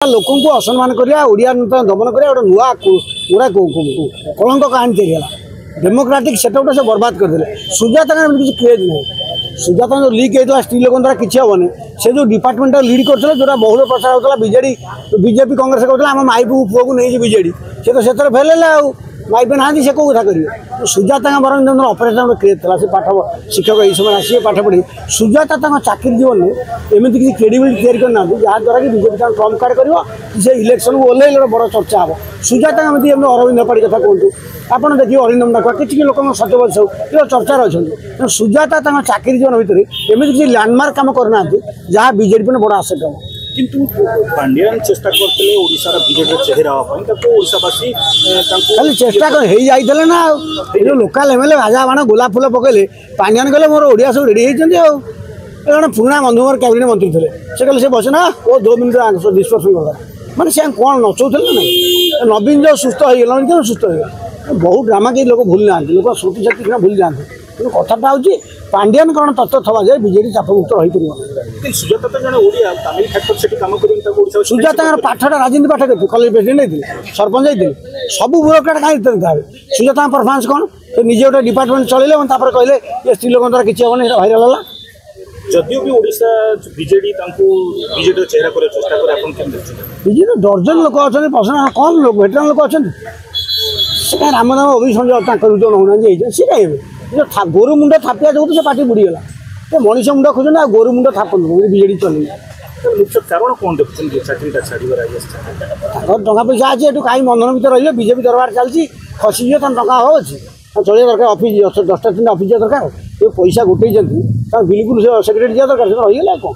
लोक असम्मान करा ओडिया दमन करा गोटे नुआ पूरा कलंक कहानी तैयार डेमोक्रेटिक सेटअप से बर्बाद करदे। सुजाता किसी क्रेज नहीं। सुजाता जो लीक होता स्त्री लोक द्वारा किसी हेनी से जो डिपार्टमेंट लीड करते जो बहुल प्रचार होता बीजेडी बीजेपी कांग्रेस कहते आम माई पुओ को नहीं बीजेडी से तो से फेल है माइपे ना से कौ कथा करेंगे। सुजाता बर जो ऑपरेशन क्रेज था से पाठ शिक्षक ये समय आसिए पाठ पढ़ी सुजाता चाकरी जीवन में एमती किसी क्रेडिबिलिटी तैयारी करना जहाँद्वारा कि बीजेपी ट्रम्प कार्ड कर इलेक्शन को ओह्ल बड़ चर्चा हम। सुजाता एमती अरविंद पाड़ी कथा कहतु आपड़ देखिए अरिंदम डाकुआ किसी लोक सत्यवत सब चर्चार अच्छा सुजाता चाकरी जीवन भितर एमती किसी लैंडमार्क कम करना जहाँ बीजेपी बड़ आसेट हम। किंतु पांड्यान चेष्टा करते ओडिशा बीजेपी चेहरा ओडिशावासी खाली चेष्टा हो जाते ना जो लोकाल एमएलए भाजा बाण गोलाप फूल पकड़े पांड्यान कहले मोर ओडिया सब रेडी होती जन पुराना बंधु मोर कैबिनेट मंत्री थे से कहले से बसना वो 2 मिनट डिस्कसन कर मैंने से कौन नचौले ना नहीं नवीन जो सुस्थ हो गला क्यों सुस्थ हो बहुत ड्रामा के लोग भूल ना लोक श्रुति शक्ति भूल जाते कि कथाटा हूँ पांड्यान कौन तत्व थवा जाए बीजेडी चापमुक्त हो सुजाता पाठटा राजनीति पाठ करते कलेज प्रेसिडेंट होते सरपंच होते सब ब्यूरोक्राट कहीं सुजाता परफॉर्मेंस कौन से निजे गोटे डिपार्टमेंट चलेले कहले ये स्त्री लोक द्वारा किसी हेनी भाइराल है जदिव भी ओडिशा बीजेडी बीजेडी चेहरा कर चेष्टा कर बीजेडी दर्जन लोक अच्छा पसंद कौन लोग भेटरान लोक अच्छा राम नाम अभिसंजय होना सी कहे गोरु मुंड थापिया जो से पार्टी बुड़ीगला तो मनीष मुंड खोज ना गोरु मुंड थापन बीजेडी चल मुख्य कारण कौन देखते चाकरी टका पैसा अच्छे कहीं बंधन भर रही बीजेपी दरबार चलती खसी टका हो अच्छे चलिए दरकार ऑफिस 10टा 3टा ऑफिस दरकार ये पैसा गोटे बिल्कुल सेक्रेटरी दिया दरकार रहीगला कौन।